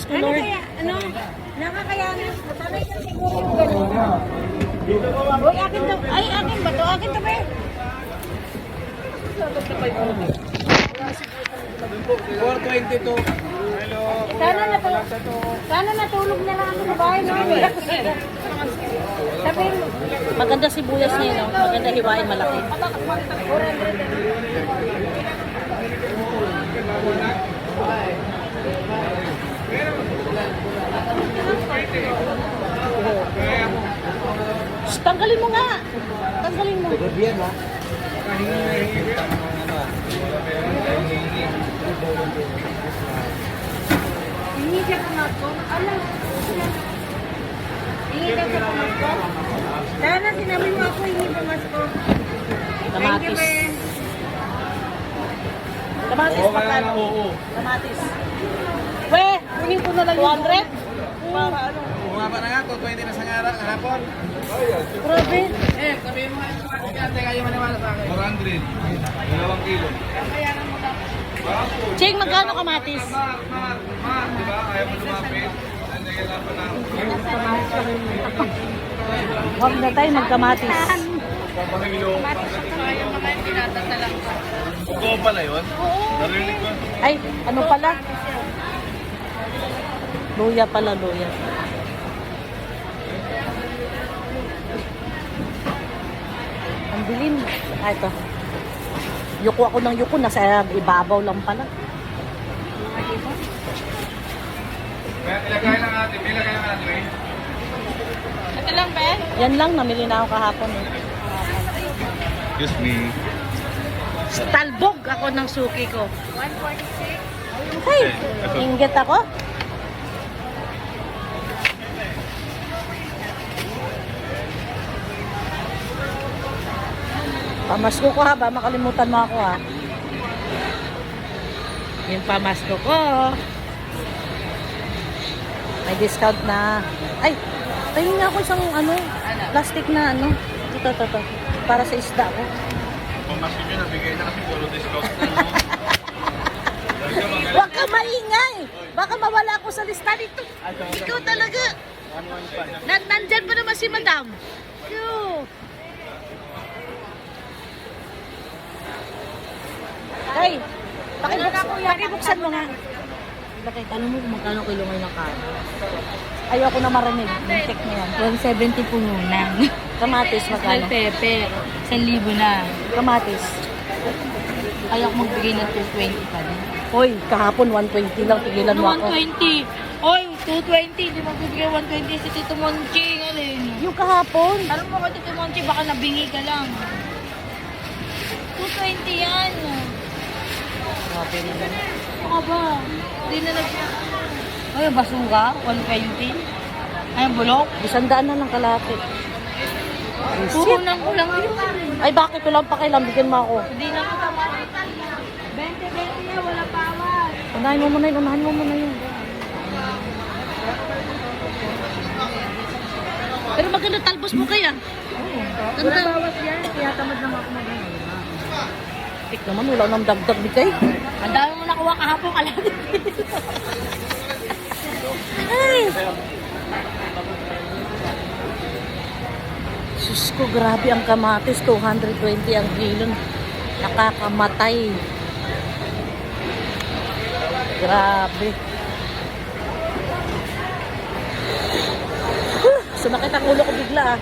ko, Lord. Nakakayanin. Sanay ka siguro yung gano'n. Uy, akin to. Ay, akin ba to? Akin to ba eh? 422. Hello. Sana natulog na lang ako sa bahay, no? Sabihin mo. Maganda sibuyas niya, no? Maganda hiwain, malaki. Shh, tanggalin mo nga. Tanggalin mo. Gabihan ha. Hindi siya pumasko. Alam. Hindi daw siya pumasko. Sana sinabi mo ako hindi pumasko. Thank you, Kamatis. Ben. Kamatis, Oo, kaya pakal. na, oo. Kamatis. We, kunin ko na lang yung 200. Para ano? Bumaba na nga, 220 na sa ngara, kahapon. Grabe. Sabihin mo nga, ate kayo maniwala sa akin. 400. 2 kilo. Cheng, magkano kamatis? Di ba? Ayaw mo lumapit. Nandiyan lang pa na. Huwag na tayo magkamatis. Papakilo. Ikaw pala yun? Narinig ko. Ay, ano pala? Luya pala, luya. Ang dilim. Ah, ito. Yuko ako ng yuko. Nasa ibabaw lang pala. Ilagay lang natin. Ilagay lang natin. Ito lang, Ben? Yan lang, namili na ako kahapon. Eh. Excuse me. Talbog ako ng suki ko. 146. Hey, inggit ako. Pamasko ko ha, ba makalimutan mo ako ha. Yung pamasko ko. May discount na. Ay, tayo nga ako isang ano, plastic na ano. Ito. Para sa isda ko. Pumasok nyo, nabigay na kasi puro discount na. Huwag ka maingay! Baka mawala ako sa lista nito. Ikaw talaga. Nandyan pa naman si Madam. Yo. Tay, pakibuksan mo nga. Bakit, tanong mo kung magkano kilo ngayon ng kano? Ayoko na marinig. Muntik na yan. 170 po muna. Kamatis, magkano? Pepper. 1,000 na. Kamatis. Ayaw ko magbigay ng 220 pa din. Hoy, kahapon 120 lang. Tigilan mo ako. 120? Oy, 220. Di magbibigay 120 si Tito Monching. Alin? Yung kahapon. Tanong mo ka Tito Monching, baka nabingi ka lang. 220 yan. Grabe naman. Baka ba? Hindi na nag... Ay, basura. 120. Ay, bulok. 100 na lang kalahati. Puhunan ko lang yun. Ay, bakit? Walang pakialam. Bigyan mo ako. Hindi na kita mo. 20-20 na, wala pawas. Unahin mo muna yun. Unahin mo muna yun. Pero maganda talbos mo kaya. Wala pawas yan. Kaya tamad lang ako mag-ano. Tik naman, wala nang dagdag ni kay. Ang dami mo nakuha kahapon kalahati. Ay! Sus ko, grabe ang kamatis. 220 ang kilo. Nakakamatay. Grabe. Sumakit ang ulo ko bigla ah.